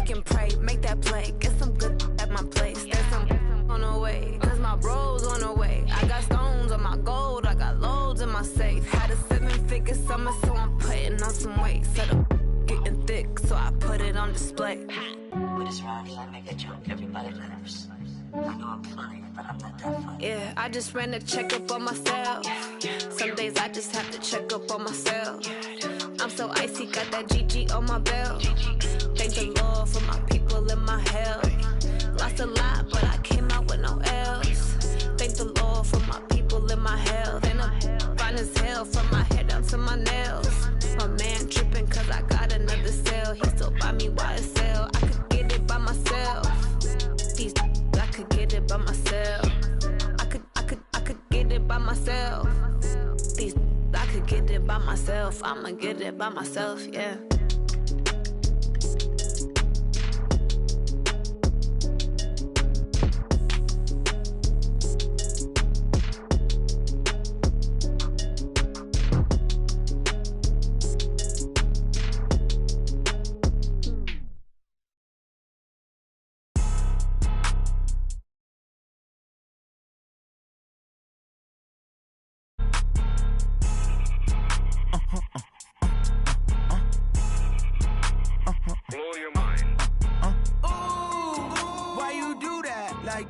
back and pray, make that play. Get some good at my place. There's some on the way, cause my bro's on the way. I got stones on my gold, I got loads in my safe. Had a 7-figure summer, so I'm putting on some weight. Set up getting thick, so I put it on display. With this round here, I make a joke, everybody laughs. I know I'm funny, but I'm not that funny. Yeah, I just ran a checkup on myself. Some days I just have to check up on myself. I'm so icy, got that GG on my belt. Thank the Lord for my people in my health. Lost a lot, but I came out with no L's. Thank the Lord for my people in my health. And I'm fine as hell from my head down to my nails. My man tripping cause I got another sale. He still buy me YSL. I could get it by myself. These I could get it by myself. I could get it by myself. These I could get it by myself. I'ma get it by myself, yeah.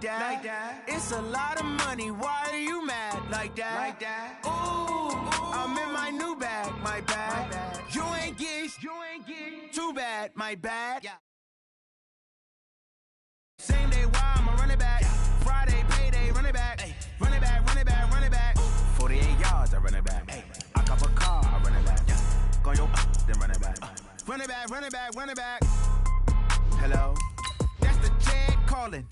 Like that. It's a lot of money. Why are you mad like that? Ooh, I'm in my new bag, my bad. You ain't getting too bad, my bad. Yeah. Same day, why I'ma run it back. Friday, payday, run it back. Run it back, run it back, run it back. 48 yards, I run it back. I cop a car, I run it back. Go yo, then run it back. Run it back, run it back, run it back. Hello? That's the check calling.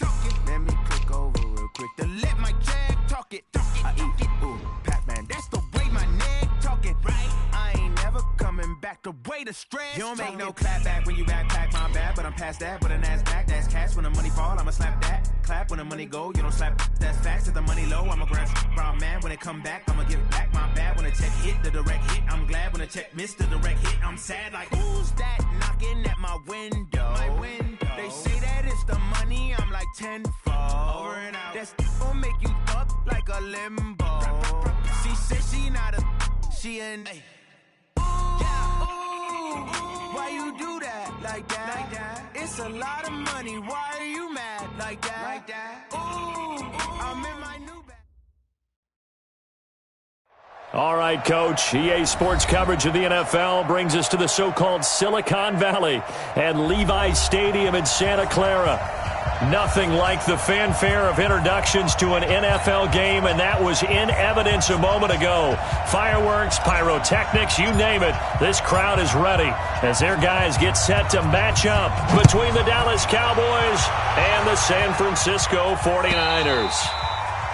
Let me click over real quick to let my check talk it. I eat it, ooh, Pac-Man. That's the way my neck talking. Right? I ain't never coming back the way the stress. You don't make no clap back when you backpack my bad, but I'm past that. But a NASDAQ, that's cash. When the money fall, I'ma slap that. Clap when the money go, you don't slap. That's facts. If the money low, I'ma grab brown man. When it come back, I'ma give it back my bad. When the check hit, the direct hit. I'm glad when the check missed the direct hit. I'm sad like, who's that knocking at my window? My window. They say that it's the money, I'm like tenfold. Over and out. That's gon' make you up like a limbo. She said she not a, she an. Ooh, why you do that like that? It's a lot of money. Why are you mad like that? Ooh, I'm in my new bag. All right, Coach. EA Sports coverage of the NFL brings us to the so-called Silicon Valley and Levi's Stadium in Santa Clara. Nothing like the fanfare of introductions to an NFL game, and that was in evidence a moment ago. Fireworks, pyrotechnics, you name it. This crowd is ready as their guys get set to match up between the Dallas Cowboys and the San Francisco 49ers.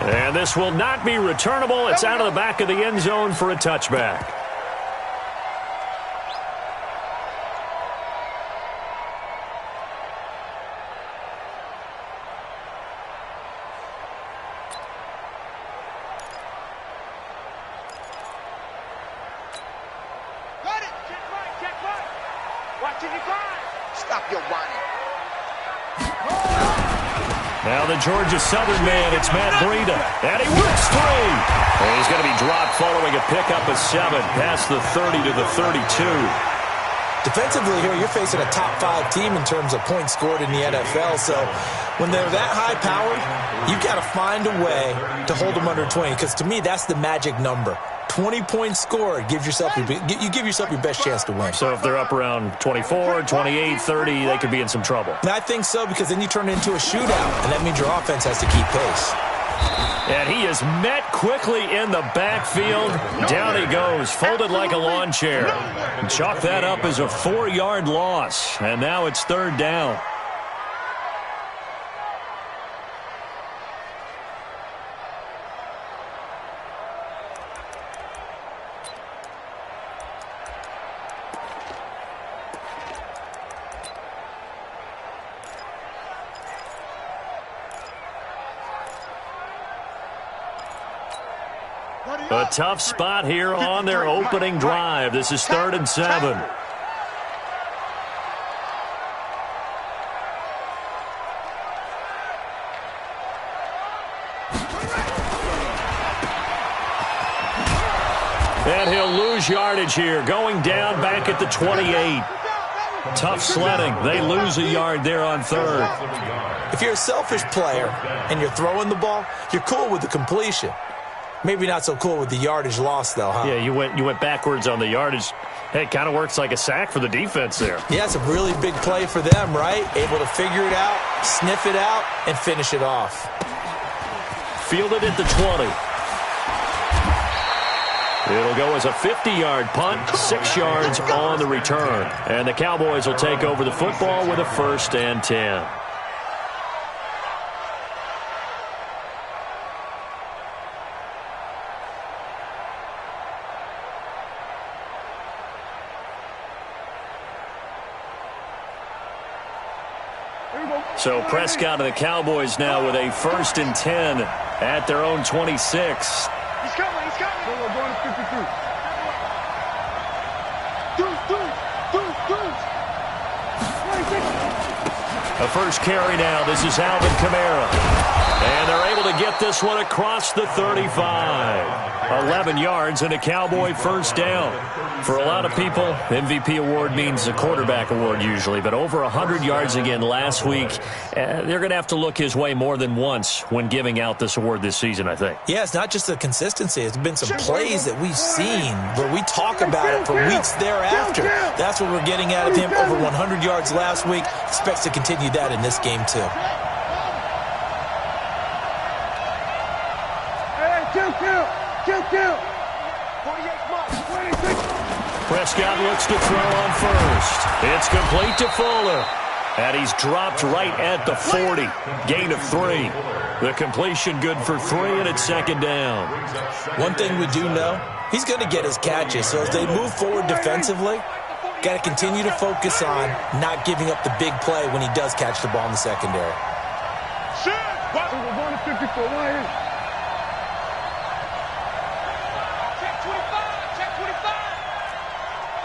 And this will not be returnable. It's out of the back of the end zone for a touchback. Now the Georgia Southern man, it's Matt Breida, and he works three. And he's going to be dropped following a pickup of 7 past the 30 to the 32. Defensively here, you're facing a top-5 team in terms of points scored in the NFL, so when they're that high-powered, you've got to find a way to hold them under 20, because to me, that's the magic number. 20 points scored, you give yourself your best chance to win. So if they're up around 24, 28, 30, they could be in some trouble. And I think so, because then you turn it into a shootout, and that means your offense has to keep pace. And he is met quickly in the backfield. Down he goes, folded like a lawn chair. And chalk that up as a 4-yard loss. And now it's 3rd down. A tough spot here on their opening drive. This is 3rd and 7. And he'll lose yardage here, going down back at the 28. Tough sledding. They lose a yard there on third. If you're a selfish player and you're throwing the ball, you're cool with the completion. Maybe not so cool with the yardage loss, though, huh? Yeah, you went backwards on the yardage. Hey, it kind of works like a sack for the defense there. Yeah, it's a really big play for them, right? Able to figure it out, sniff it out, and finish it off. Fielded at the 20. It'll go as a 50-yard punt, 6 yards on the return. And the Cowboys will take over the football with a 1st and 10. So Prescott and the Cowboys now with a 1st and 10 at their own 26. He's coming, he's coming. We're going to 53. A first carry now. This is Alvin Kamara. And they're able to get this one across the 35. 11 yards and a Cowboy 1st down. For a lot of people, MVP award means a quarterback award usually, but over 100 yards again last week. They're going to have to look his way more than once when giving out this award this season, I think. Yeah, it's not just the consistency. It's been some plays that we've seen where we talk about it for weeks thereafter. That's what we're getting out of him. Over 100 yards last week. Expects to continue that in this game, too. Prescott looks to throw on first. It's complete to Fuller. And he's dropped right at the 40. Gain of 3. The completion good for 3, and it's 2nd down. One thing we do know, he's going to get his catches. So as they move forward defensively, got to continue to focus on not giving up the big play when he does catch the ball in the secondary. We're going to 54.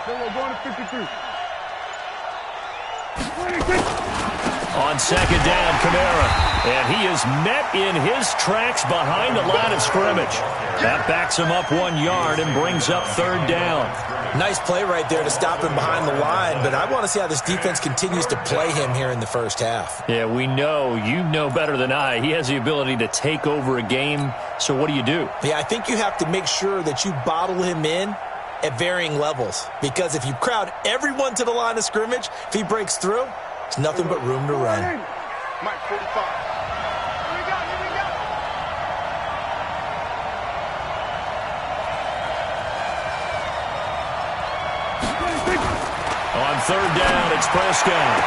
Then we're going to 53. On 2nd down, Kamara. And he is met in his tracks behind the line of scrimmage. That backs him up 1 yard and brings up 3rd down. Nice play right there to stop him behind the line, but I want to see how this defense continues to play him here in the first half. Yeah, we know. You know better than I. He has the ability to take over a game. So what do you do? Yeah, I think you have to make sure that you bottle him in at varying levels, because if you crowd everyone to the line of scrimmage, if he breaks through, it's nothing but room to run. Mike 45. Here we go, here we go. On 3rd down, it's Prescott.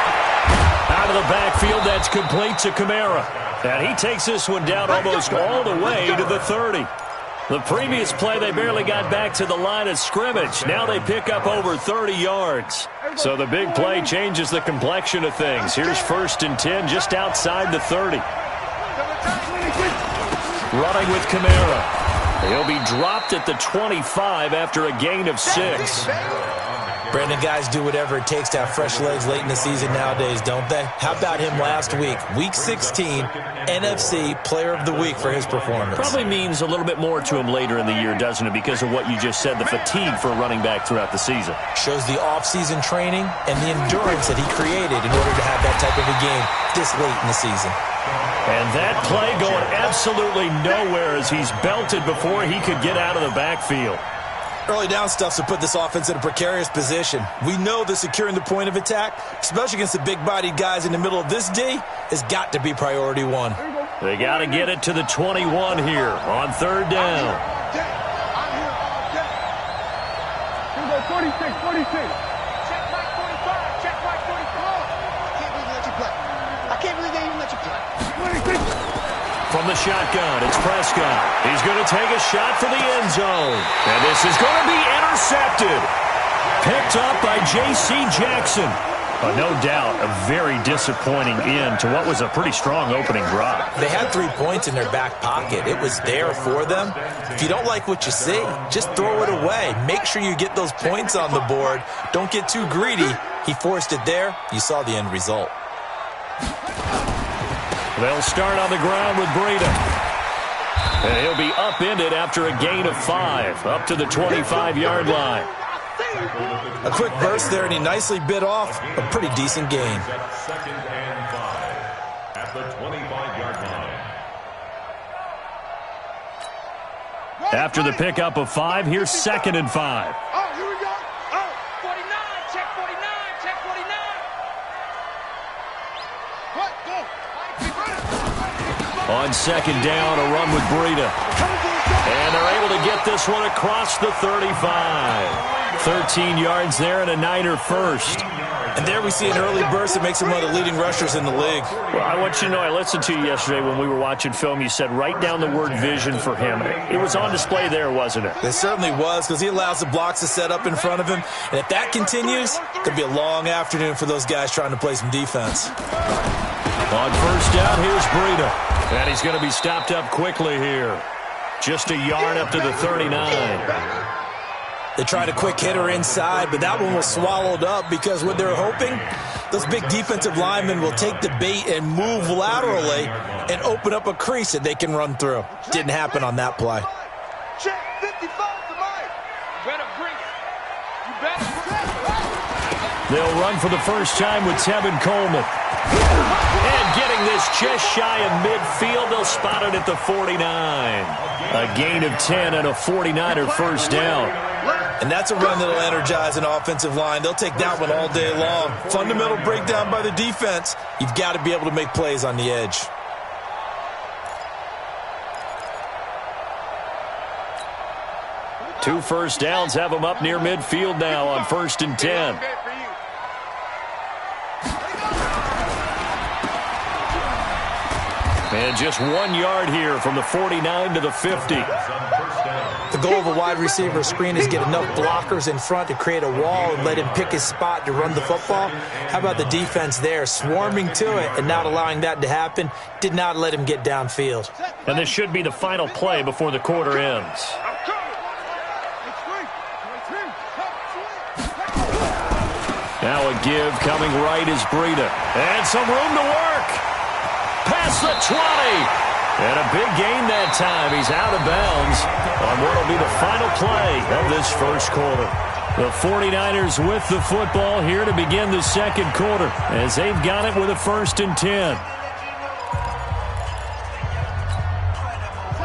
Out of the backfield, that's complete to Kamara. And he takes this one down almost all the way to the 30. The previous play, they barely got back to the line of scrimmage. Now they pick up over 30 yards. So the big play changes the complexion of things. Here's 1st and 10 just outside the 30. Running with Kamara. He'll be dropped at the 25 after a gain of 6. Brandon, guys do whatever it takes to have fresh legs late in the season nowadays, don't they? How about him last week? Week 16, NFC Player of the Week for his performance. Probably means a little bit more to him later in the year, doesn't it? Because of what you just said, the fatigue for a running back throughout the season. Shows the off-season training and the endurance that he created in order to have that type of a game this late in the season. And that play going absolutely nowhere as he's belted before he could get out of the backfield. Early down stuff to put this offense in a precarious position. We know that securing the point of attack, especially against the big-bodied guys in the middle of this D, has got to be priority 1. They got to get it to the 21 here on 3rd down. I'm here all day. Here we go, 46, 46. Check Mike 45, check Mike 44. I can't believe they even let you play. 26. From the shotgun, it's Prescott. He's going to take a shot for the end zone. And this is going to be intercepted. Picked up by J.C. Jackson. No doubt a very disappointing end to what was a pretty strong opening drive. They had 3 points in their back pocket. It was there for them. If you don't like what you see, just throw it away. Make sure you get those points on the board. Don't get too greedy. He forced it there. You saw the end result. They'll start on the ground with Breida. And he'll be upended after a gain of 5, up to the 25-yard line. A quick burst there, and he nicely bit off a pretty decent gain. Second and 5 at the 25-yard line. After the pickup of 5, here's 2nd and 5. Oh, here we go. Oh, 49, check 49, check 49. What? Go. On 2nd down, a run with Breida. And they're able to get this one across the 35. 13 yards there and a Niner first. And there we see an early burst that makes him one of the leading rushers in the league. Well, I want you to know, I listened to you yesterday when we were watching film. You said write down the word vision for him. It was on display there, wasn't it? It certainly was, because he allows the blocks to set up in front of him. And if that continues, it could be a long afternoon for those guys trying to play some defense. On 1st down, here's Breida. And he's going to be stopped up quickly here. Just a yard up to the 39. They tried a quick hitter inside, but that one was swallowed up because what they're hoping, those big defensive linemen will take the bait and move laterally and open up a crease that they can run through. Didn't happen on that play. Check 55 to Mike. You better bring it. You better bring it. They'll run for the first time with Tevin Coleman. And getting this just shy of midfield, they'll spot it at the 49. A gain of 10 and a 49er first down. And that's a run that'll energize an offensive line. They'll take that one all day long. Fundamental breakdown by the defense. You've got to be able to make plays on the edge. Two first downs have them up near midfield now on 1st and 10. And just 1 yard here from the 49 to the 50. The goal of a wide receiver screen is get enough blockers in front to create a wall and let him pick his spot to run the football. How about the defense there, swarming to it and not allowing that to happen? Did not let him get downfield. And this should be the final play before the quarter ends. Now a give coming right is Breida. And some room to work. Past the 20. And a big gain that time. He's out of bounds on what will be the final play of this first quarter. The 49ers with the football here to begin the second quarter as they've got it with a 1st and 10.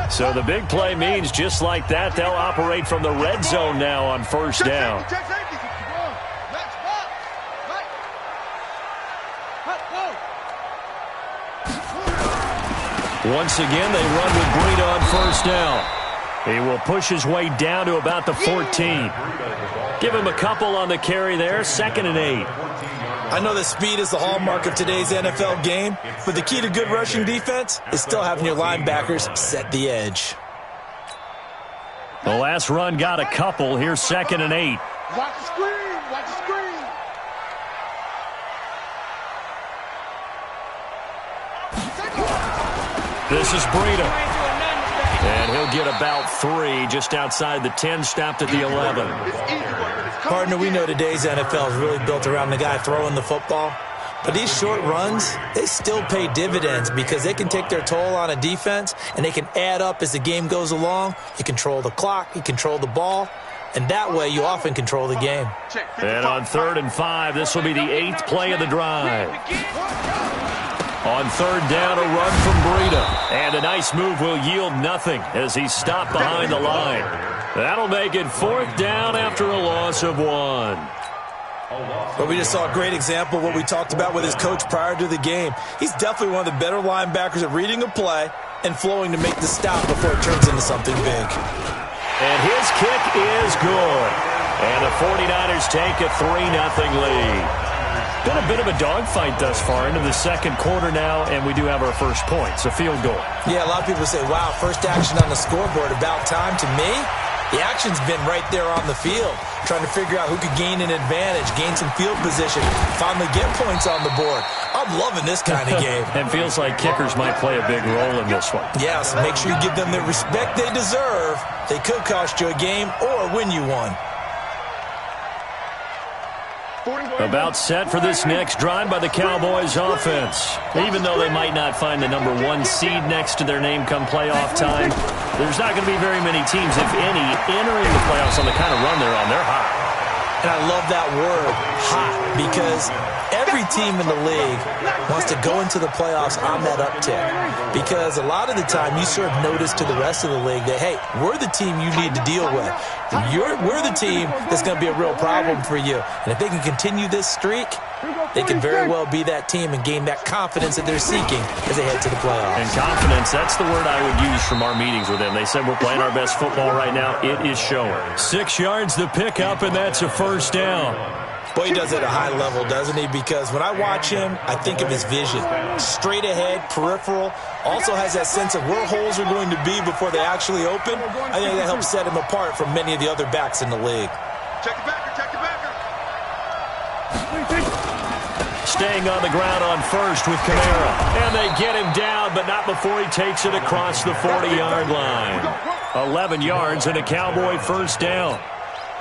So the big play means just like that, they'll operate from the red zone now on 1st down. Once again, they run with Breida on 1st down. He will push his way down to about the 14. Give him a couple on the carry there, 2nd and 8. I know that speed is the hallmark of today's NFL game, but the key to good rushing defense is still having your linebackers set the edge. The last run got a couple. Here's 2nd and 8. Watch the screen. Watch the screen. This is Breida. And he'll get about 3 just outside the 10, stopped at the 11. Partner, we know today's NFL is really built around the guy throwing the football. But these short runs, they still pay dividends because they can take their toll on a defense and they can add up as the game goes along. You control the clock, you control the ball, and that way you often control the game. And on 3rd and 5, this will be the 8th play of the drive. On 3rd down, a run from Breida. And a nice move will yield nothing as he's stopped behind the line. That'll make it 4th down after a loss of 1. But we just saw a great example of what we talked about with his coach prior to the game. He's definitely one of the better linebackers at reading a play and flowing to make the stop before it turns into something big. And his kick is good. And the 49ers take a 3-0 lead. Been a bit of a dogfight thus far into the second quarter now, and we do have our first points, a field goal. Yeah, a lot of people say, wow, first action on the scoreboard, about time. To me, the action's been right there on the field, trying to figure out who could gain an advantage, gain some field position, finally get points on the board. I'm loving this kind of game. And feels like kickers might play a big role in this one. Yes, make sure you give them the respect they deserve. They could cost you a game or win you one. About set for this next drive by the Cowboys offense. Even though they might not find the number 1 seed next to their name come playoff time, there's not going to be very many teams, if any, entering the playoffs on the kind of run they're on. They're hot. And I love that word, hot, because every team in the league wants to go into the playoffs on that uptick. Because a lot of the time you serve notice to the rest of the league that, hey, we're the team you need to deal with. We're the team that's going to be a real problem for you. And if they can continue this streak, they can very well be that team and gain that confidence that they're seeking as they head to the playoffs. And confidence, that's the word I would use from our meetings with them. They said we're playing our best football right now. It is showing. 6 yards the pickup, and that's a first down. Boy, he does it at a high level, doesn't he? Because when I watch him, I think of his vision. Straight ahead, peripheral. Also has that sense of where holes are going to be before they actually open. I think that helps set him apart from many of the other backs in the league. Check the backer, check the backer. Staying on the ground on first with Kamara. And they get him down, but not before he takes it across the 40-yard line. 11 yards and a Cowboy first down.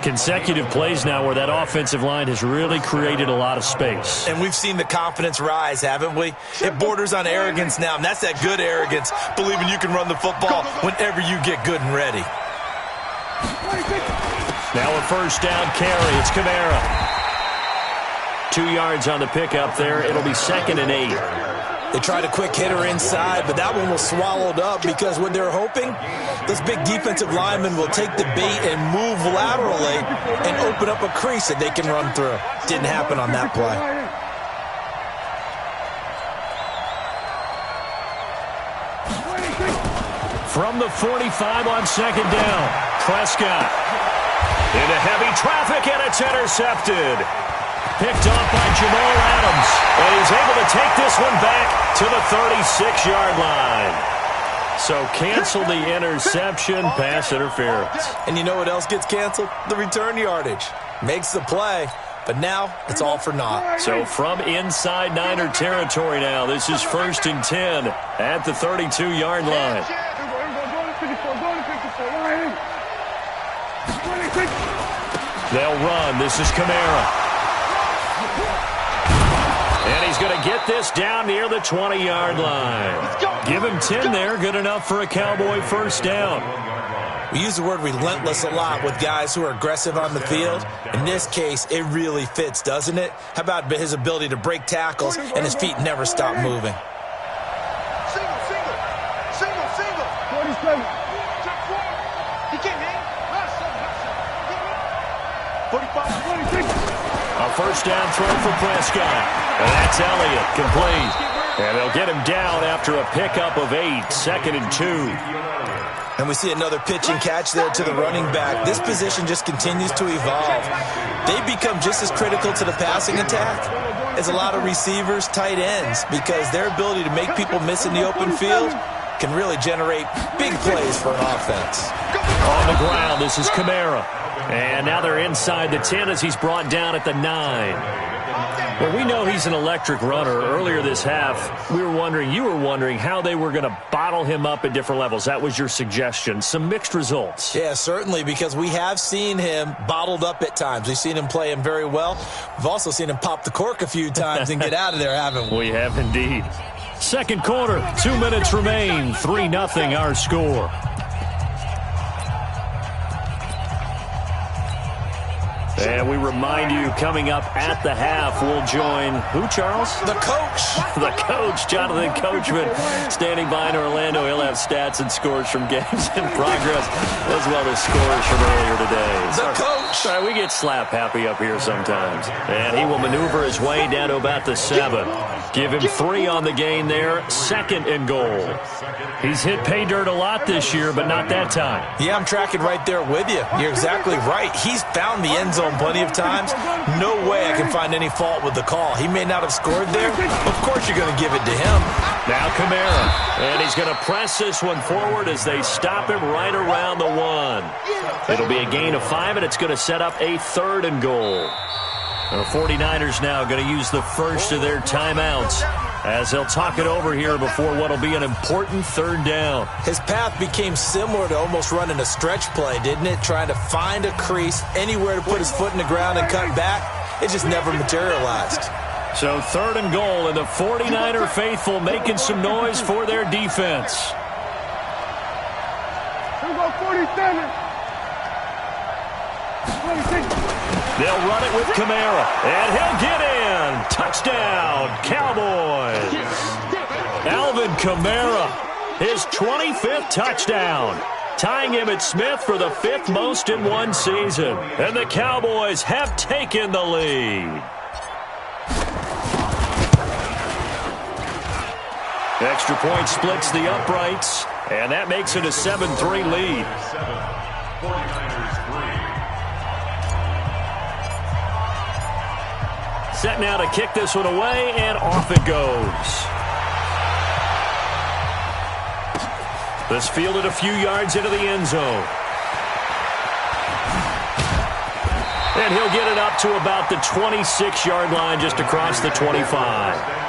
Consecutive plays now where that offensive line has really created a lot of space. And we've seen the confidence rise, haven't we? It borders on arrogance now, and that's that good arrogance, believing you can run the football whenever you get good and ready. Now a first down carry. It's Kamara. 2 yards on the pickup there. It'll be 2nd and 8. They tried a quick hitter inside, but that one was swallowed up because what they're hoping, this big defensive lineman will take the bait and move laterally and open up a crease that they can run through. Didn't happen on that play. From the 45 on 2nd down, Prescott into heavy traffic, and it's intercepted. Picked off by Jamal Adams, and he's able to take this one back to the 36-yard line. So cancel the interception, pass interference. And you know what else gets canceled? The return yardage. Makes the play, but now it's all for naught. So from inside Niner territory now, this is 1st and 10 at the 32-yard line. They'll run. This is Kamara. And he's going to get this down near the 20-yard line. Give him 10 there. Good enough for a Cowboy first down. We use the word relentless a lot with guys who are aggressive on the field. In this case, it really fits, doesn't it? How about his ability to break tackles and his feet never stop moving? Single, single. Single, single. 47. Check 4. He came in. 45. 46. A first down throw for Prescott. And that's Elliott, complete. And they'll get him down after a pickup of 8, 2nd and 2. And we see another pitch and catch there to the running back. This position just continues to evolve. They become just as critical to the passing attack as a lot of receivers, tight ends, because their ability to make people miss in the open field can really generate big plays for an offense. On the ground, this is Kamara. And now they're inside the 10 as he's brought down at the 9. Well, we know he's an electric runner. Earlier this half, you were wondering how they were going to bottle him up at different levels. That was your suggestion. Some mixed results. Yeah, certainly, because we have seen him bottled up at times. We've seen him play him very well. We've also seen him pop the cork a few times and get out of there, haven't we? We have indeed. Second quarter, 2 minutes remain. 3-0 our score. And we remind you, coming up at the half, we'll join who, Charles? The coach. The coach, Jonathan Coachman, standing by in Orlando. He'll have stats and scores from games in progress, as well as scores from earlier today. The coach. Sorry, we get slap happy up here sometimes. And he will maneuver his way down to about the 7. Give him 3 on the gain there. 2nd and goal. He's hit pay dirt a lot this year, but not that time. Yeah, I'm tracking right there with you. You're exactly right. He's found the end zone plenty of times. No way I can find any fault with the call. He may not have scored there. Of course you're going to give it to him. Now Kamara. And he's going to press this one forward as they stop him right around the 1. It'll be a gain of 5, and it's going to set up a 3rd and goal. The 49ers now going to use the first of their timeouts as they'll talk it over here before what will be an important 3rd down. His path became similar to almost running a stretch play, didn't it? Trying to find a crease, anywhere to put his foot in the ground and cut back. it just never materialized. So 3rd and goal, and the 49er faithful making some noise for their defense. Here we go, 47. 26. They'll run it with Kamara, and he'll get in. Touchdown, Cowboys. Alvin Kamara, his 25th touchdown, tying him at Smith for the 5th most in one season. And the Cowboys have taken the lead. Extra point splits the uprights, and that makes it a 7-3 lead. 49ers 3. Set now to kick this one away, and off it goes. This fielded a few yards into the end zone. And he'll get it up to about the 26-yard line, just across the 25.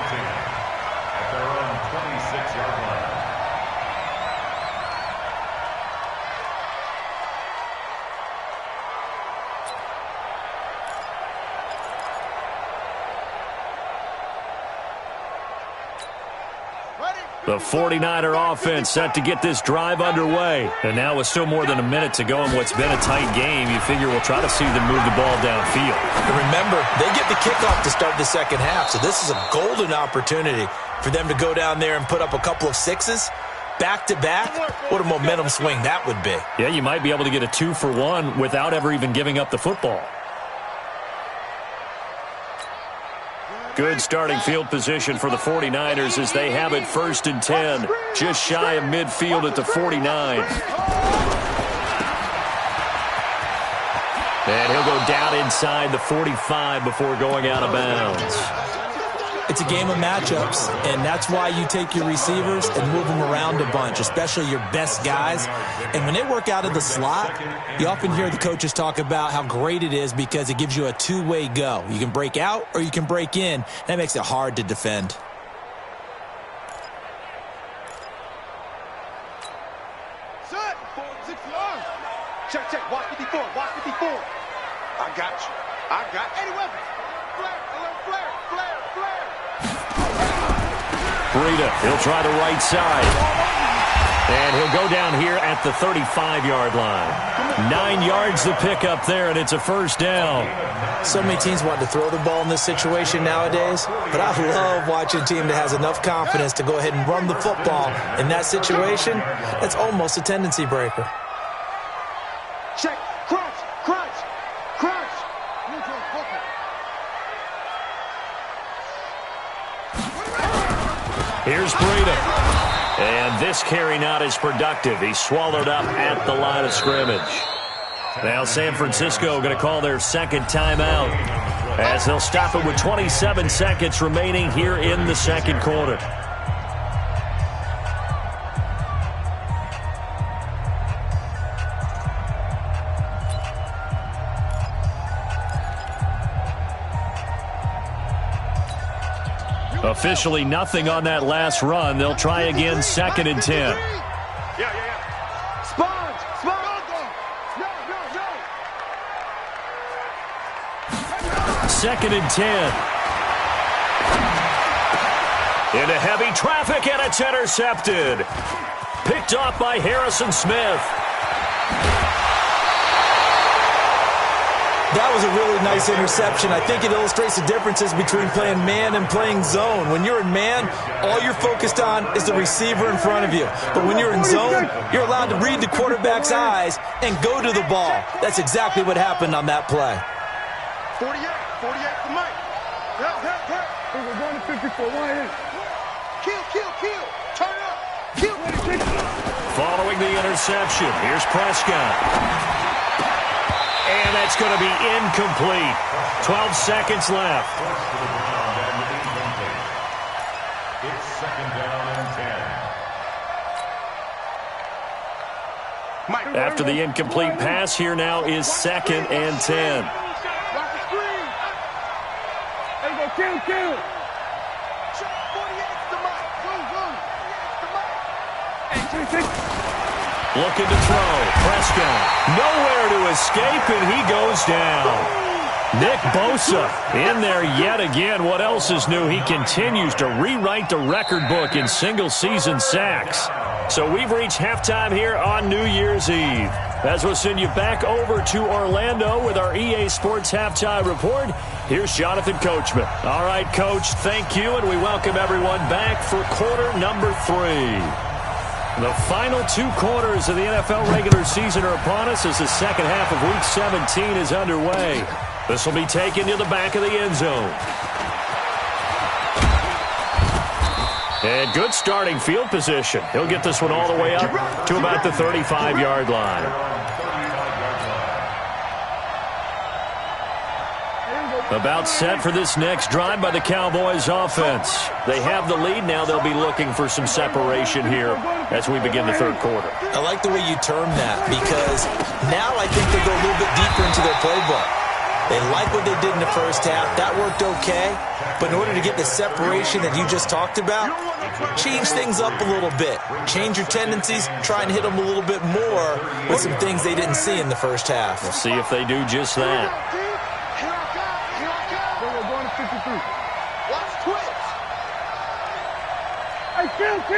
The 49er offense set to get this drive underway. And now with still more than a minute to go in what's been a tight game, you figure we'll try to see them move the ball downfield. And remember, they get the kickoff to start the second half, so this is a golden opportunity for them to go down there and put up a couple of sixes back-to-back. What a momentum swing that would be. Yeah, you might be able to get a 2-for-1 without ever even giving up the football. Good starting field position for the 49ers as they have it 1st and 10, just shy of midfield at the 49. And he'll go down inside the 45 before going out of bounds. It's a game of matchups, and that's why you take your receivers and move them around a bunch, especially your best guys. And when they work out of the slot, you often hear the coaches talk about how great it is because it gives you a two-way go. You can break out or you can break in. That makes it hard to defend. Set. 4, 6 yards. Check. Watch 54. I got you. 80 weapons. Flare. Breida, he'll try the right side. And he'll go down here at the 35-yard line. 9 yards to pick up there, and it's a 1st down. So many teams want to throw the ball in this situation nowadays, but I love watching a team that has enough confidence to go ahead and run the football. In that situation, that's almost a tendency breaker. Check. Crunch. Here's Breida. And this carry not as productive. He's swallowed up at the line of scrimmage. Now San Francisco going to call their 2nd timeout as they'll stop it with 27 seconds remaining here in the 2nd quarter. Officially nothing on that last run. They'll try again, 2nd and 10. Yeah. Sponge. No. 2nd and 10. Into heavy traffic, and it's intercepted. Picked off by Harrison Smith. That was a really nice interception. I think it illustrates the differences between playing man and playing zone. When you're in man, all you're focused on is the receiver in front of you. But when you're in zone, you're allowed to read the quarterback's eyes and go to the ball. That's exactly what happened on that play. 48 for Mike. We're going to 54. Kill. Turn up. Kill. Following the interception, here's Prescott. And that's going to be incomplete. 12 seconds left. It's 2nd down and 10. After the incomplete pass, here now is 2nd and 10. Kill. Looking to throw. Prescott nowhere to escape, and he goes down. Nick Bosa in there yet again. What else is new? He continues to rewrite the record book in single-season sacks. So we've reached halftime here on New Year's Eve. As we'll send you back over to Orlando with our EA Sports Halftime Report, here's Jonathan Coachman. All right, Coach, thank you, and we welcome everyone back for quarter number 3. The final 2 quarters of the NFL regular season are upon us as the second half of Week 17 is underway. This will be taken to the back of the end zone. And good starting field position. He'll get this one all the way up to about the 35-yard line. About set for this next drive by the Cowboys offense. They have the lead. Now they'll be looking for some separation here as we begin the third quarter. I like the way you term that because now I think they go a little bit deeper into their playbook. They like what they did in the first half. That worked okay. But in order to get the separation that you just talked about, change things up a little bit. Change your tendencies. Try and hit them a little bit more with some things they didn't see in the first half. We'll see if they do just that. Watch twitch. Hey, kill. 20.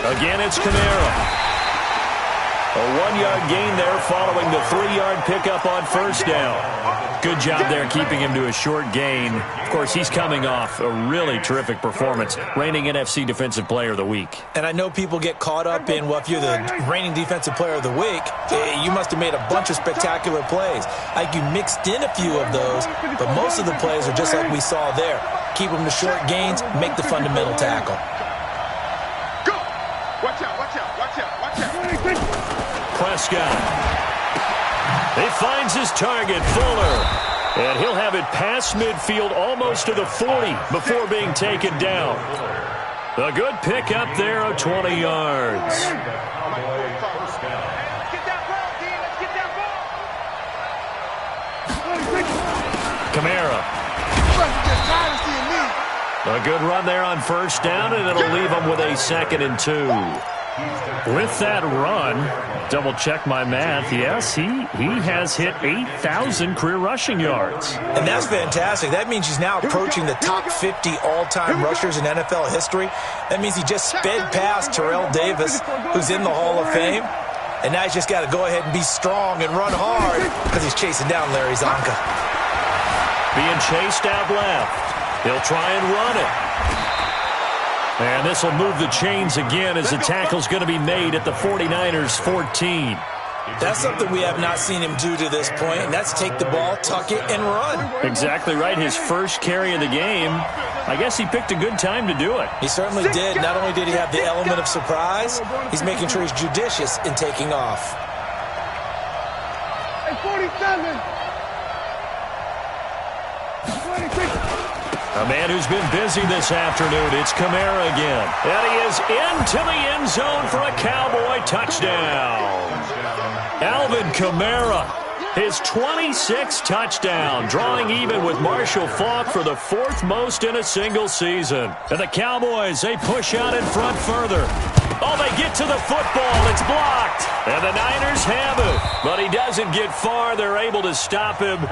Again, it's Kamara. A 1-yard gain there following the 3-yard pickup on first down. Good job there keeping him to a short gain. Of course, he's coming off a really terrific performance, reigning NFC Defensive Player of the Week. And I know people get caught up in, well, if you're the reigning Defensive Player of the Week, you must have made a bunch of spectacular plays. Like you mixed in a few of those, but most of the plays are just like we saw there. Keep them to short gains, make the fundamental tackle. Go! Watch out. Prescott. He finds his target, Fuller. And he'll have it past midfield almost to the 40 before being taken down. A good pick up there of 20 yards. Get that ball, Dean. Let's get that ball. Kamara. A good run there on first down, and it'll leave him with a 2nd and 2. With that run, double check my math, yes, he has hit 8,000 career rushing yards. And that's fantastic. That means he's now approaching the top 50 all-time rushers in NFL history. That means he just sped past Terrell Davis, who's in the Hall of Fame. And now he's just got to go ahead and be strong and run hard because he's chasing down Larry Zonka. Being chased out left. He'll try and run it. And this will move the chains again as the tackle's going to be made at the 49ers 14. That's something we have not seen him do to this point, and that's take the ball, tuck it, and run. Exactly right. His first carry of the game. I guess he picked a good time to do it. He certainly did. Not only did he have the element of surprise, he's making sure he's judicious in taking off. Hey, 47. 26. A man who's been busy this afternoon. It's Kamara again. And he is into the end zone for a Cowboy touchdown. Alvin Kamara, his 26th touchdown, drawing even with Marshall Faulk for the 4th most in a single season. And the Cowboys, they push out in front further. Oh, they get to the football. It's blocked. And the Niners have it. But he doesn't get far. They're able to stop him.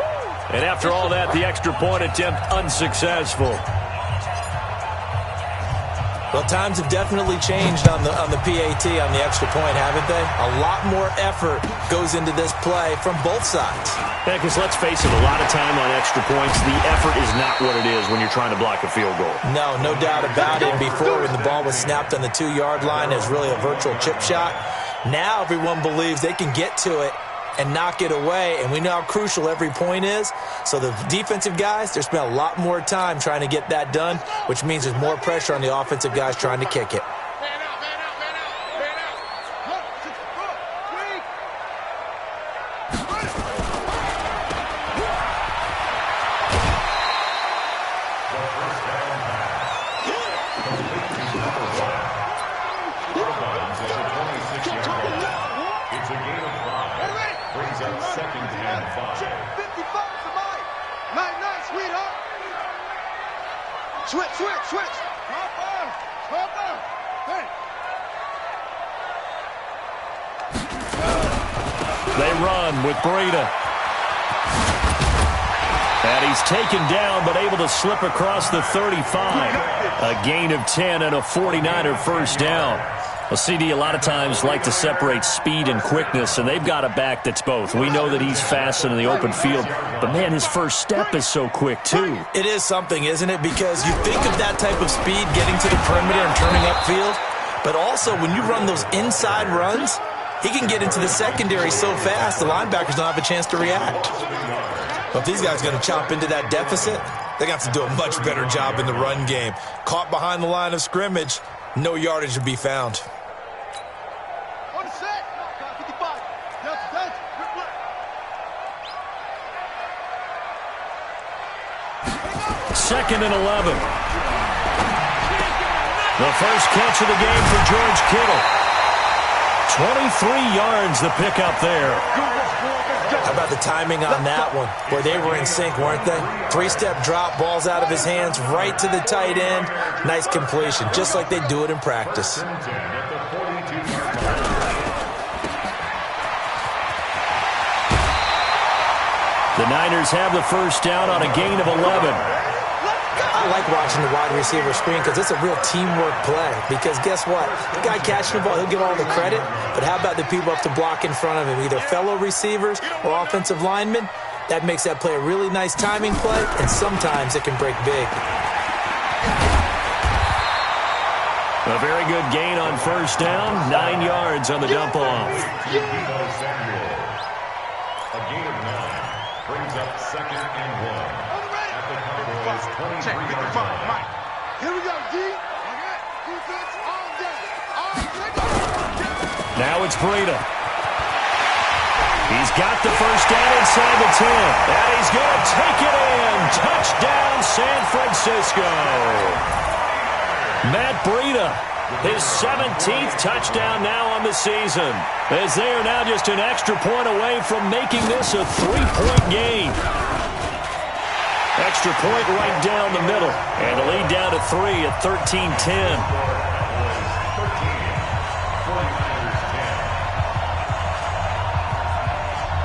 And after all that, the extra point attempt unsuccessful. Well, times have definitely changed on the PAT, on the extra point, haven't they? A lot more effort goes into this play from both sides. Yeah, because let's face it, a lot of time on extra points, the effort is not what it is when you're trying to block a field goal. No doubt about it. Before, when the ball was snapped on the 2-yard line, it was really a virtual chip shot. Now everyone believes they can get to it and knock it away, and we know how crucial every point is. So the defensive guys, they spent a lot more time trying to get that done, which means there's more pressure on the offensive guys trying to kick it. Switch. Hey. They run with Breida. And he's taken down but able to slip across the 35. A gain of 10 and a 49er first down. Well, CD a lot of times like to separate speed and quickness, and they've got a back that's both. We know that he's fast in the open field, but, man, his first step is so quick, too. It is something, isn't it? Because you think of that type of speed getting to the perimeter and turning upfield, but also when you run those inside runs, he can get into the secondary so fast the linebackers don't have a chance to react. But if these guys are going to chop into that deficit, they got to do a much better job in the run game. Caught behind the line of scrimmage, no yardage to be found. On set. 55. Second and 11. The first catch of the game for George Kittle. 23 yards the pickup there. How about the timing on that one? Boy, they were in sync, weren't they? Three-step drop, balls out of his hands, right to the tight end. Nice completion, just like they do it in practice. The Niners have the first down on a gain of 11. I like watching the wide receiver screen because it's a real teamwork play. Because guess what? The guy catching the ball, he'll get all the credit. But how about the people up to block in front of him, either fellow receivers or offensive linemen? That makes that play a really nice timing play, and sometimes it can break big. A very good gain on first down, 9 yards on the dump off. A gain of 9 brings up second and 1. Check 55, Mike. Here we go, D. Okay. Defense all day. All day. Now it's Breida. He's got the first down inside the 10. And he's going to take it in. Touchdown, San Francisco. Matt Breida, his 17th touchdown now on the season, as they are now just an extra point away from making this a 3-point game. Extra point right down the middle. And the lead down to 3 at 13-10.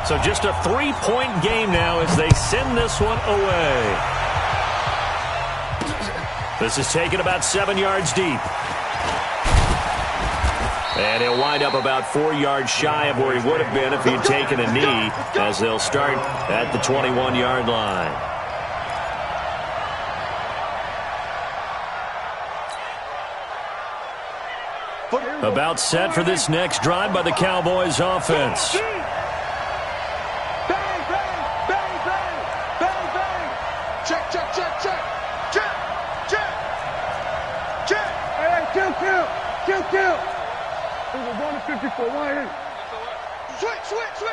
So just a 3-point game now as they send this one away. This is taken about 7 yards deep. And he'll wind up about 4 yards shy of where he would have been if he had taken a knee, as they'll start at the 21-yard line. About set for this next drive by the Cowboys offense. Bang, bang, bang, bang, bang, bang. Check, check, check, check. Check, check, check. Hey, kill. We're going to 54. Why ain't? Switch. 26.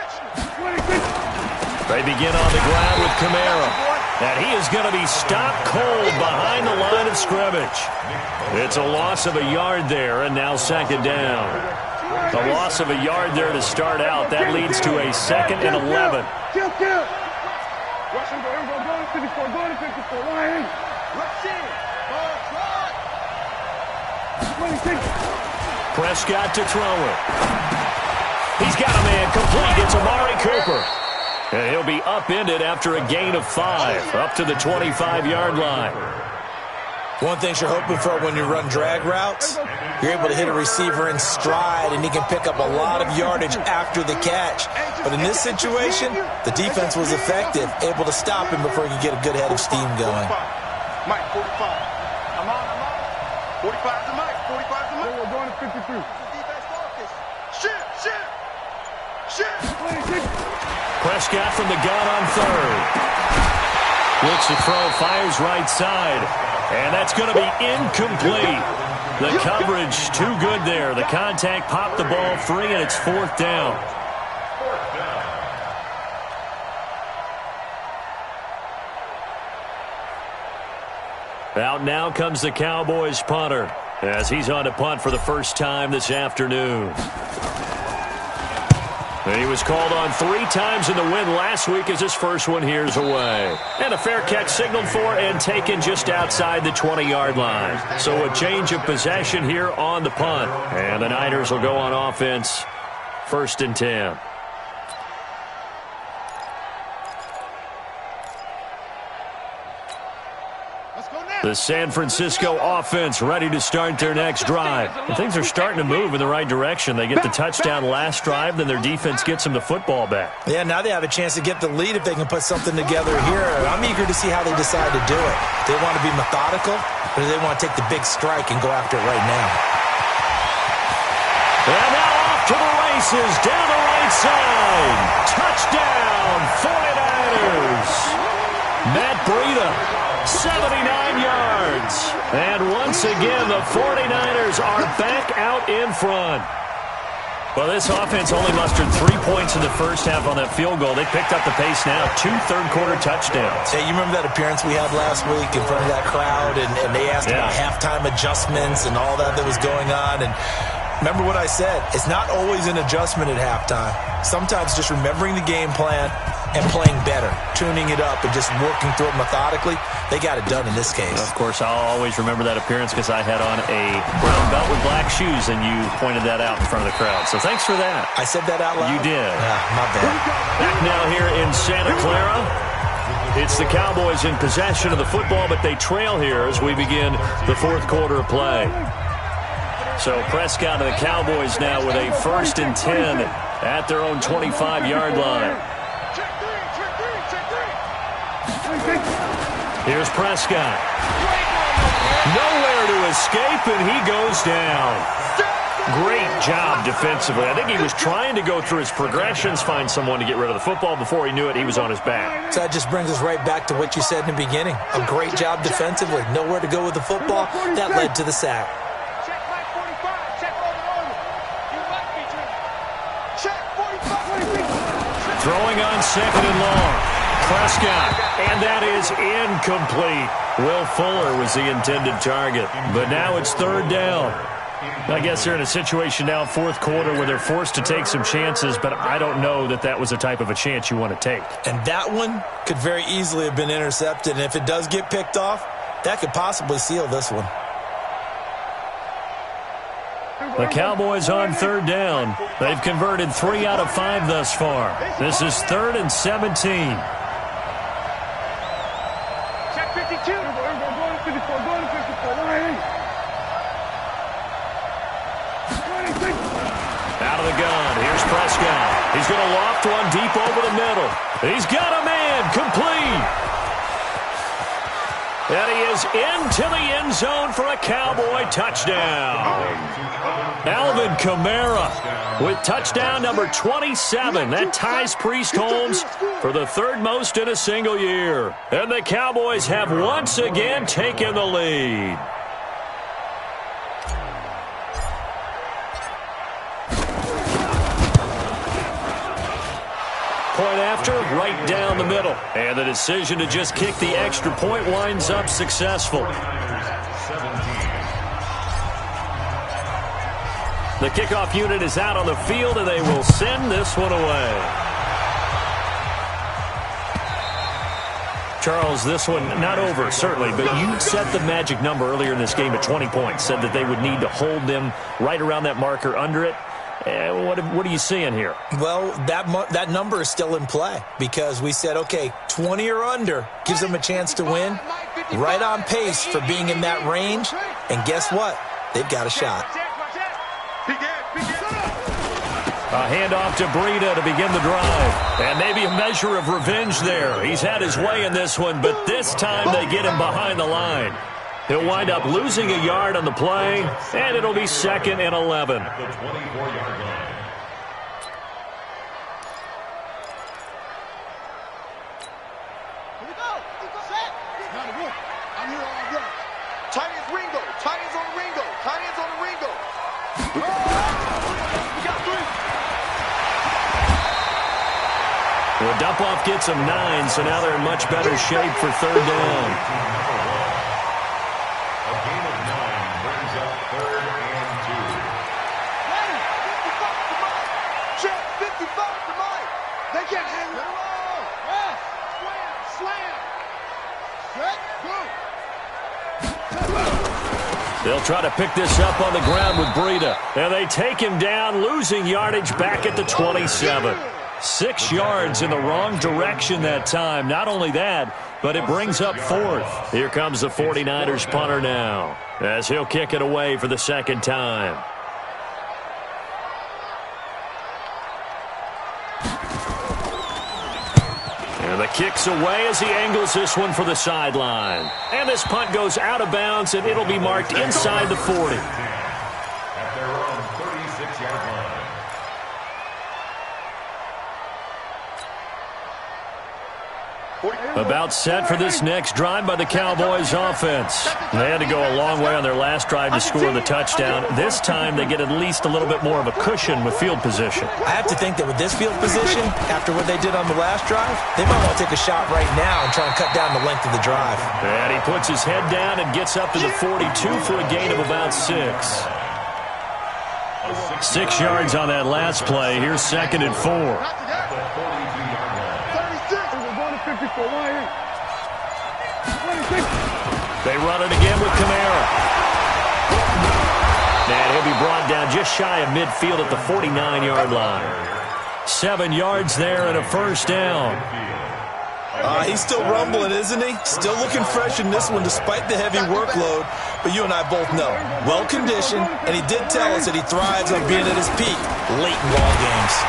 They begin on the ground with Kamara. And he is going to be stopped cold behind the line of scrimmage. It's a loss of a yard there, and now second down. A loss of a yard there to start out. That leads to a second and 11. Kill. Rush him, go to 54. Go to 54. Why ain't? Rush in. 26. Prescott to throw it. He's got a man complete. It's Amari Cooper. And he'll be upended after a gain of 5, up to the 25-yard line. One thing you're hoping for when you run drag routes, you're able to hit a receiver in stride, and he can pick up a lot of yardage after the catch. But in this situation, the defense was effective, able to stop him before he could get a good head of steam going. Mike, 45. I'm on. 45 to Mike. 45 to Mike. We're going to 53. Defense focus. Shit. 26. Prescott from the gun on third. Looks to throw, fires right side. And that's going to be incomplete. The coverage too good there. The contact popped the ball free, and it's fourth down. Out now comes the Cowboys punter, as he's on to punt for the first time this afternoon. And he was called on 3 times in the win last week as his first one here's away. And a fair catch signaled for and taken just outside the 20-yard line. So a change of possession here on the punt. And the Niners will go on offense, 1st and 10. The San Francisco offense ready to start their next drive. And things are starting to move in the right direction. They get the touchdown last drive, then their defense gets them the football back. Yeah, now they have a chance to get the lead if they can put something together here. I'm eager to see how they decide to do it. Do they want to be methodical, or do they want to take the big strike and go after it right now? And now off to the races, down the right side. Touchdown, 49ers. Matt Breida, 79 yards. And once again, the 49ers are back out in front. Well, this offense only mustered 3 points in the first half on that field goal. They picked up the pace now, 2 third-quarter touchdowns. Hey, you remember that appearance we had last week in front of that crowd, and they asked about halftime adjustments and all that was going on, and remember what I said. It's not always an adjustment at halftime. Sometimes just remembering the game plan and playing better, tuning it up and just working through it methodically. They got it done in this case. Of course, I'll always remember that appearance because I had on a brown belt with black shoes, and you pointed that out in front of the crowd. So thanks for that. I said that out loud? You did. My bad. Back now here in Santa Clara. It's the Cowboys in possession of the football, but they trail here as we begin the fourth quarter of play. So Prescott and the Cowboys now with a 1st and 10 at their own 25-yard line. Here's Prescott. Nowhere to escape, and he goes down. Great job defensively. I think he was trying to go through his progressions, find someone to get rid of the football. Before he knew it, he was on his back. So that just brings us right back to what you said in the beginning. A great job defensively. Nowhere to go with the football. That led to the sack. Throwing on 2nd and long. Prescott, and that is incomplete. Will Fuller was the intended target, but now it's 3rd down. I guess they're in a situation now, 4th quarter, where they're forced to take some chances, but I don't know that that was the type of a chance you want to take. And that one could very easily have been intercepted, and if it does get picked off, that could possibly seal this one. The Cowboys on 3rd down. They've converted 3 out of 5 thus far. This is 3rd and 17. Check 52. Go to 54. Go to 54. Out of the gun. Here's Prescott. He's going to loft one deep over the middle. He's got a man. Complete. And he is into the end zone for a Cowboy touchdown. Alvin Kamara with touchdown number 27. That ties Priest Holmes for the 3rd most in a single year. And the Cowboys have once again taken the lead. Point after, right down the middle. And the decision to just kick the extra point winds up successful. The kickoff unit is out on the field, and they will send this one away. Charles, this one not over, certainly, but you set the magic number earlier in this game at 20 points, said that they would need to hold them right around that marker under it. What are you seeing here? Well, that number is still in play because we said, okay, 20 or under gives them a chance to win. Right on pace for being in that range. And guess what? They've got a shot. A handoff to Breida to begin the drive. And maybe a measure of revenge there. He's had his way in this one, but this time they get him behind the line. He'll wind up losing a yard on the play, and it'll be 2nd and 11. At the 24-yard line. Here we go. Set. Not a whoop. I'm here all day. Tight ends Ringo. Tight ends on Ringo. Tight ends on Ringo. We got 3. Well, dump-off gets them 9, so now they're in much better shape for 3rd down. A gain of 9 brings up 3rd and 2. Check 55 to Mike. They can't hang it around. Yes. Slam. Set. Go. They'll try to pick this up on the ground with Breida. And they take him down, losing yardage back at the 27. 6 yards in the wrong direction that time. Not only that, but it brings up fourth. Here comes the 49ers punter now, as he'll kick it away for the second time. And the kick's away as he angles this one for the sideline. And this punt goes out of bounds, and it'll be marked inside the 40. At their own 36-yard line. About set for this next drive by the Cowboys offense. They had to go a long way on their last drive to score the touchdown. This time they get at least a little bit more of a cushion with field position. I have to think that with this field position, after what they did on the last drive, they might want to take a shot right now and try and cut down the length of the drive. And he puts his head down and gets up to the 42 for a gain of about 6. 6 yards on that last play. Here's 2nd and 4. They run it again with Kamara. And he'll be brought down just shy of midfield at the 49-yard line. 7 yards there and a first down. He's still rumbling, isn't he? Still looking fresh in this one despite the heavy workload. But you and I both know, well-conditioned, and he did tell us that he thrives on being at his peak late in ball games.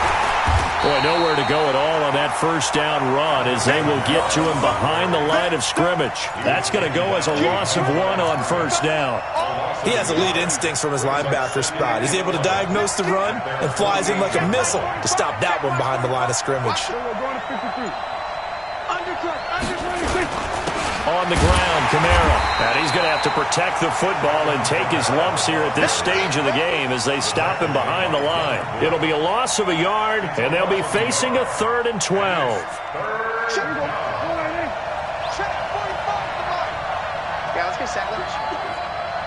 Boy, nowhere to go at all on that first down run as they will get to him behind the line of scrimmage. That's going to go as a loss of 1 on first down. He has elite instincts from his linebacker spot. He's able to diagnose the run and flies in like a missile to stop that one behind the line of scrimmage. On the ground, Kamara. And he's going to have to protect the football and take his lumps here at this stage of the game as they stop him behind the line. It'll be a loss of a yard, and they'll be facing a 3rd and 12. Yeah, let's get set.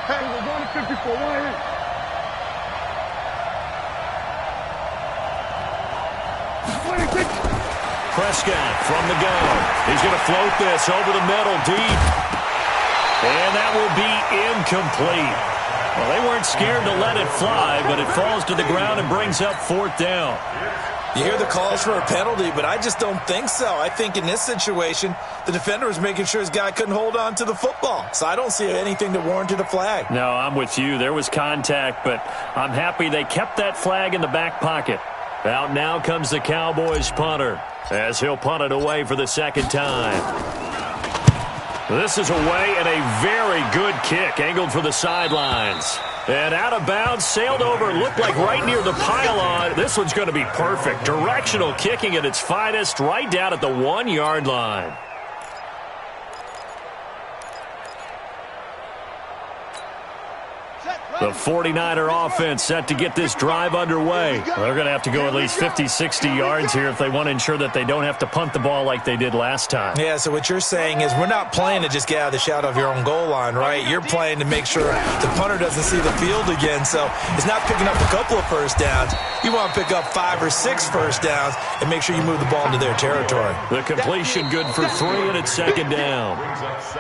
Hey, we're going to 54. Prescott from the gun. He's going to float this over the middle deep. And that will be incomplete. Well, they weren't scared to let it fly, but it falls to the ground and brings up 4th down. You hear the calls for a penalty, but I just don't think so. I think in this situation, the defender was making sure his guy couldn't hold on to the football. So I don't see anything that warranted a flag. No, I'm with you. There was contact, but I'm happy they kept that flag in the back pocket. Out now comes the Cowboys punter as he'll punt it away for the second time. This is away and a very good kick angled for the sidelines. And out of bounds, sailed over, looked like right near the pylon. This one's going to be perfect. Directional kicking at its finest right down at the 1-yard line. The 49er offense set to get this drive underway. They're going to have to go at least 50, 60 yards here if they want to ensure that they don't have to punt the ball like they did last time. Yeah, so what you're saying is we're not playing to just get out of the shadow of your own goal line, right? You're playing to make sure the punter doesn't see the field again. So it's not picking up a couple of first downs. You want to pick up 5 or 6 first downs and make sure you move the ball into their territory. The completion good for 3, and it's 2nd down.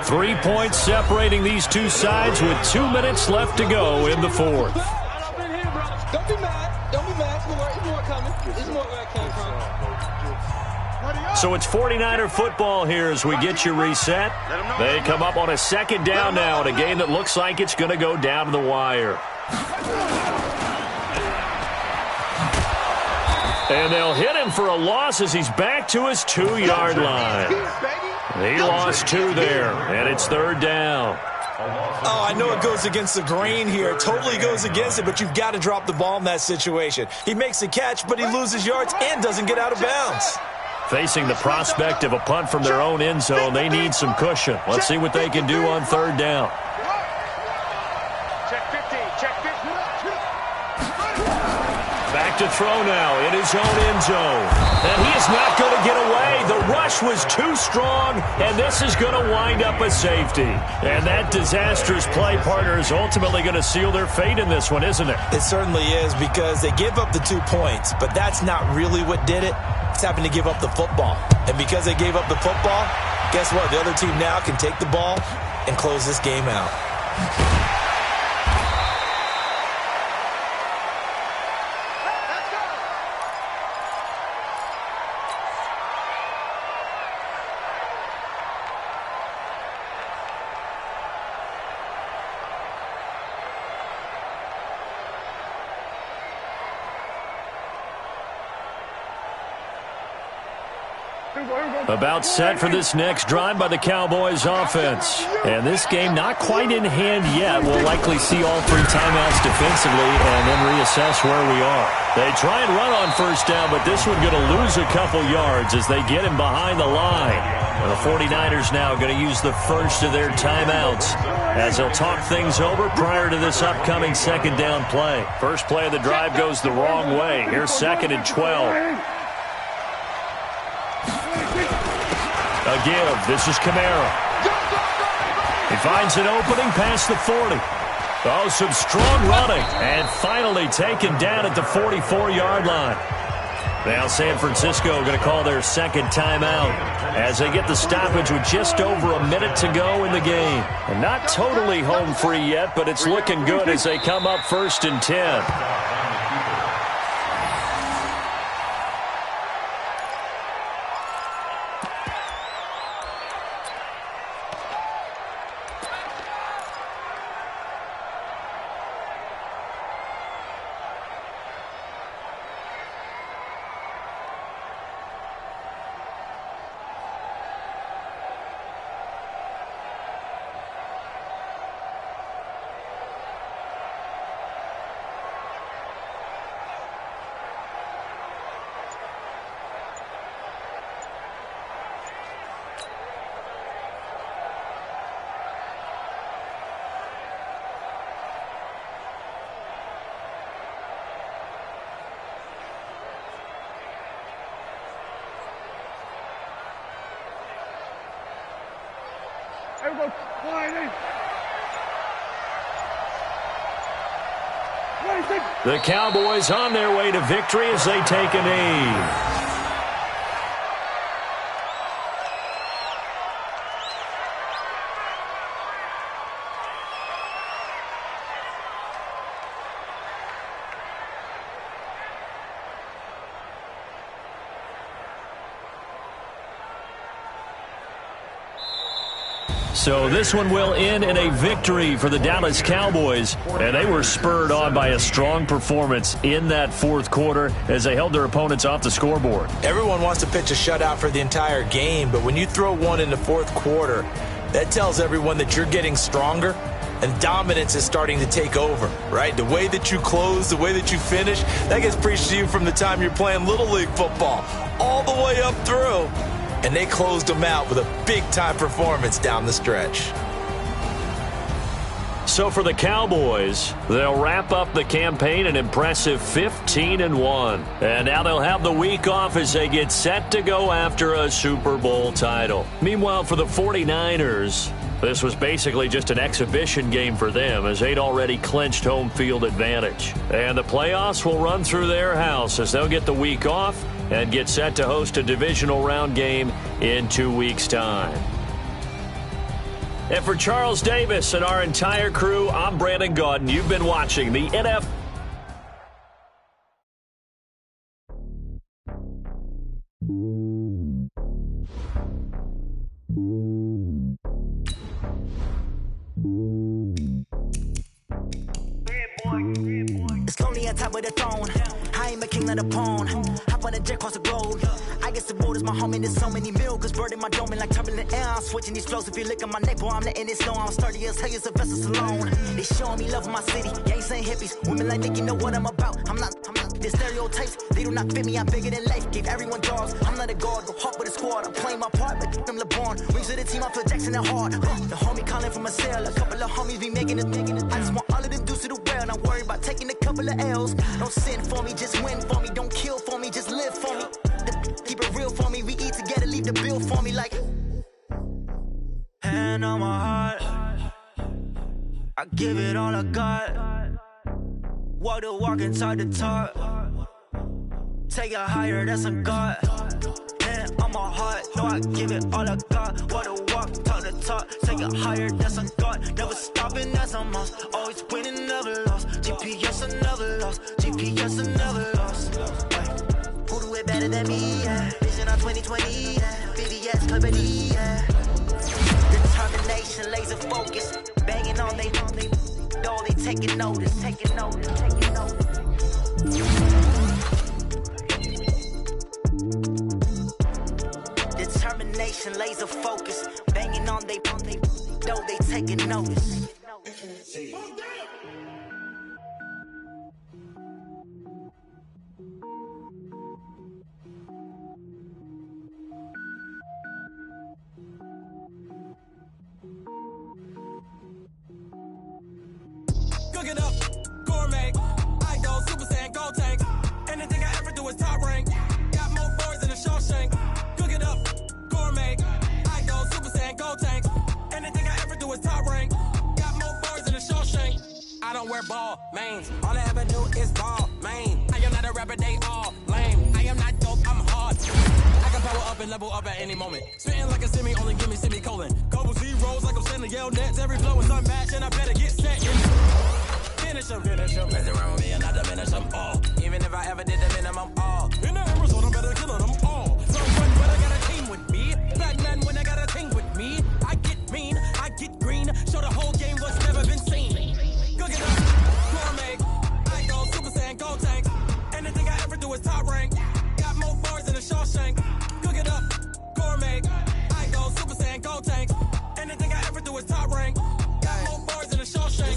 3 points separating these two sides with 2 minutes left to go in the 4th. Don't be mad. Don't be mad. There's more coming. There's more where it came from. So it's 49er football here as we get you reset. They come up on a 2nd down now in a game that looks like it's going to go down to the wire. And they'll hit him for a loss as he's back to his 2-yard line. He lost 2 there, and it's 3rd down. Oh, I know it goes against the grain here. It totally goes against it, but you've got to drop the ball in that situation. He makes a catch, but he loses yards and doesn't get out of bounds. Facing the prospect of a punt from their own end zone, they need some cushion. Let's see what they can do on 3rd down. Check 15. Check 15. Back to throw now in his own end zone. And he is not going to get away. The rush was too strong, and this is going to wind up a safety. And that disastrous play partner is ultimately going to seal their fate in this one, isn't it? It certainly is, because they give up the 2 points, but that's not really what did it. It's happened to give up the football. And because they gave up the football, guess what? The other team now can take the ball and close this game out. About set for this next drive by the Cowboys offense. And this game not quite in hand yet. We'll likely see all 3 timeouts defensively and then reassess where we are. They try and run on first down, but this one going to lose a couple yards as they get him behind the line. And the 49ers now going to use the first of their timeouts as they'll talk things over prior to this upcoming second down play. First play of the drive goes the wrong way. Here's 2nd and 12. Again, this is Kamara. He finds an opening past the 40. Oh, some strong running. And finally taken down at the 44-yard line. Now San Francisco going to call their second timeout as they get the stoppage with just over a minute to go in the game. And not totally home free yet, but it's looking good as they come up 1st and 10. The Cowboys on their way to victory as they take a knee. So this one will end in a victory for the Dallas Cowboys, and they were spurred on by a strong performance in that fourth quarter as they held their opponents off the scoreboard. Everyone wants to pitch a shutout for the entire game, but when you throw one in the fourth quarter, that tells everyone that you're getting stronger and dominance is starting to take over, right? The way that you close, the way that you finish, that gets preached to you from the time you're playing Little League football all the way up through. And they closed them out with a big-time performance down the stretch. So for the Cowboys, they'll wrap up the campaign an impressive 15-1. And now they'll have the week off as they get set to go after a Super Bowl title. Meanwhile, for the 49ers, this was basically just an exhibition game for them as they'd already clinched home field advantage. And the playoffs will run through their house as they'll get the week off and get set to host a divisional round game in 2 weeks' time. And for Charles Davis and our entire crew, I'm Brandon Gaudin. You've been watching the NFL. It's lonely on top of the throne. I ain't a king, not a pawn. Hop on a jet across the globe. I guess the world is my home and there's so many milk. Bird in my dome and like turbulent air. I'm switching these flows. If you look at my neck, boy, I'm letting it snow. I'm sturdy as hell as a vessel alone. They showing me love in my city. Gangs ain't hippies. Women like Nick, you know what I'm about. I'm not the stereotypes. They do not fit me. I'm bigger than life. Gave everyone dogs. I'm not a guard. Go hard with a squad. I'm playing my part, but them LeBron. Rings to the team. I feel Jackson and hard. The homie calling from a cell. A couple of homies be making it. I just want all of them dudes to do well. Not worry about taking a couple of L's. Don't sin for me, just win for me. Don't kill for me, just live for me. Keep it real for me. We eat together, leave the bill for me like. Hand on my heart, I give it all I got. Walk the walk inside the talk. Take it higher, that's a God. Hand on my heart, no, I give it all I got. Walk the walk, talk the talk. Take it higher, that's a God. Never stopping, that's a must. Always winning, never lost. GPS, I never lost. GPS, I never lost. Who do it better than me? Yeah. Vision on 2020. Yeah. VVS, Clippity. Yeah. Determination, laser focus. Banging on they taking notice. Taking notice. Taking notice. concentration, laser focus. Banging on they though they taking notice. Cook it up, gourmet. I go Super Saiyan, gold tank. Anything I ever do is top rank. Got more boys than a Shawshank. Cook it up, gourmet. I go Super Saiyan, gold tank. Anything I ever do is top rank. Got more boys than a Shawshank. I don't wear ball mains. All I ever do is ball main. I am not a rapper, they all lame. I am not dope, I'm hard. I can power up and level up at any moment. Spitting like a semi, only give me semicolon. Couple zeros like I'm sending yell nets. Every flow is unmatched and I better get set. Finish them. Mess around with me and I diminish them all. Even if I ever did the minimum all. In the Arizona, I'm better killing them all. So run when I got a team with me. Batman when I got a team with me. I get mean, I get green. Show the whole game what's never been seen. Cook it up, gourmet. I go Super Saiyan, gold tank. Anything I ever do is top rank. Got more bars than a Shawshank. Cook it up, gourmet. I go Super Saiyan, gold tank. Anything I ever do is top rank.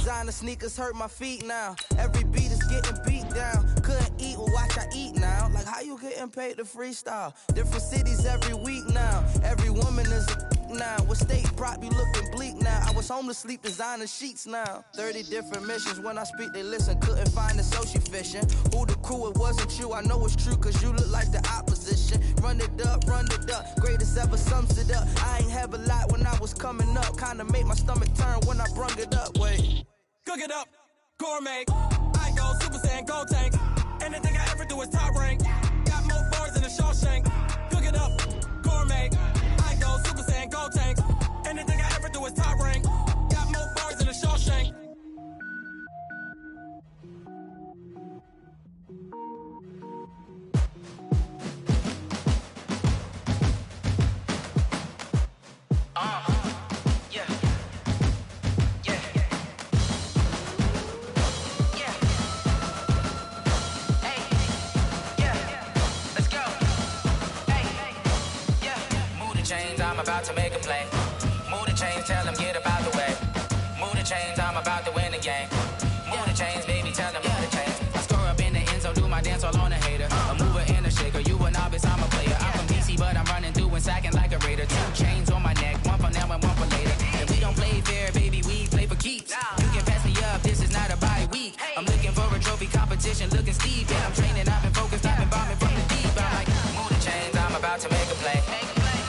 Designer sneakers hurt my feet now. Every beat is getting beat down. Couldn't eat, well watch I eat now. Like how you getting paid to freestyle? Different cities every week now. Every woman is a now. With state prop you looking bleak now. I was home to sleep designer sheets now. 30 different missions. When I speak they listen. Couldn't find it so she fishing. Who the crew, it wasn't you. I know it's true cause you look like the opposition. Run it up. Greatest ever sums it up. I ain't have a lot when I was coming up. Kinda made my stomach turn when I brung it up. Wait. Cook it up, gourmet. I go Super Saiyan, gold tank. Anything I ever do is top rank. Got more bars than a Shawshank. Cook it up, gourmet. I go Super Saiyan, gold tank. Anything I ever do is top rank. Got more bars than a Shawshank. I'm about to make a play. Move the chains, tell them get about the way. Move the chains, I'm about to win the game. Move the chains, baby, tell them move the chains. I score up in the end zone, do my dance all on a hater. A mover and a shaker, you a novice, I'm a player. I'm from DC, but I'm running through and sacking like a raider. 2 chains on my neck, one for now and one for later. And we don't play fair, baby, we play for keeps. You can pass me up, this is not a bye week. I'm looking for a trophy competition, looking steep. And I'm training, I've been focused, I've been bombing from the deep. I'm like, move the chains, I'm about to make a play.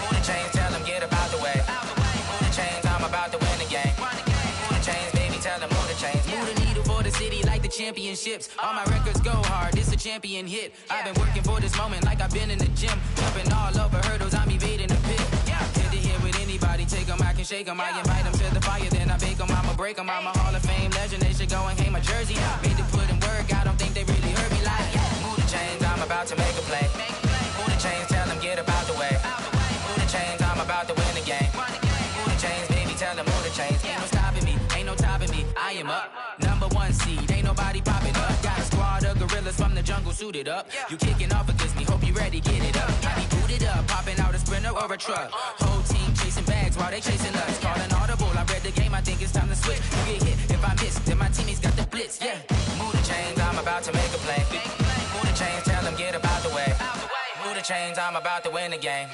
Move the chains, tell them get about the way. Move the chains, I'm about to win the game. Move the chains, baby, tell them move the chains. Move the needle for the city like the championships. All my records go hard, it's a champion hit. I've been working for this moment like I've been in the gym. Jumping all over hurdles, I'm evading the pit. Head to head with anybody, take them, I can shake them. I invite them to the fire, then I bake them, I'ma break them. I'm a Hall of Fame legend, they should go and hang my jersey. Made to put in work, I don't think they really heard me like, move the chains, I'm about to make a play. Move the chains, tell them get about the way. Move the chains, I'm about to win the game. Move the chains, baby, tell them move the chains. Ain't no stopping me, ain't no topping me, I am up. Number 1 seed, ain't nobody popping up. Got a squad of gorillas from the jungle suited up. You kicking off against me, hope you ready, get it up. I be booted up, popping out a sprinter or a truck. Whole team chasing bags while they chasing us. Calling audible, I read the game, I think it's time to switch. You get hit, if I miss, then my teammates got the blitz, Move the chains, I'm about to make a play. Move the chains, tell them get about the way. Move the chains, I'm about to win the game.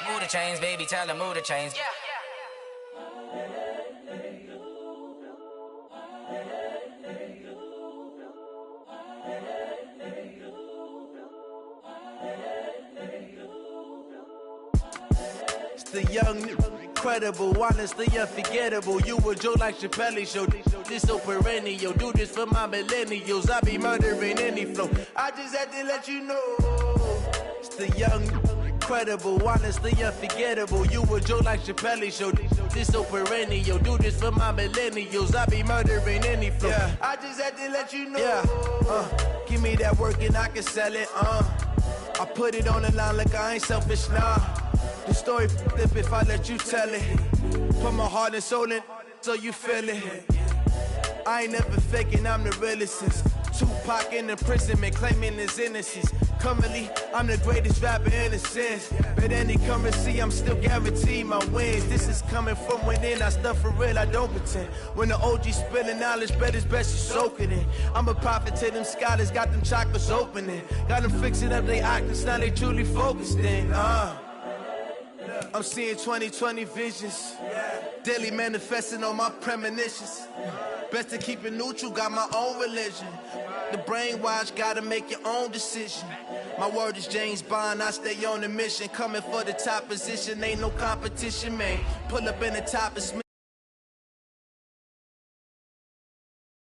Move the chains, baby, tell them move the chains. It's the young, incredible, honestly unforgettable. You a Joe like Chappelle show. This so perennial. Do this for my millennials. I be murdering any flow. I just had to let you know. It's the young, incredible, honestly unforgettable. You a Joe like Chappelle show. This so perennial. Do this for my millennials. I be murdering any flow. I just had to let you know. Give me that work and I can sell it. I put it on the line like I ain't selfish, nah. The story flip if I let you tell it. Put my heart and soul in so you feel it. I ain't never faking, I'm the realest. Tupac in imprisonment, claiming his innocence. Currently, I'm the greatest rapper in a sense. But any currency, I'm still guaranteed my wins. This is coming from within, I stuff for real, I don't pretend. When the OG spilling knowledge, bet it's best you soak it in. I'm a prophet to them scholars, got them chakras opening. Got them fixing up they octaves, now they truly focused in. I'm seeing 2020 visions. Daily manifesting on my premonitions. Best to keep it neutral, got my own religion. The brainwash, gotta make your own decision. My word is James Bond, I stay on the mission. Coming for the top position, ain't no competition, man. Pull up in the top of Smith.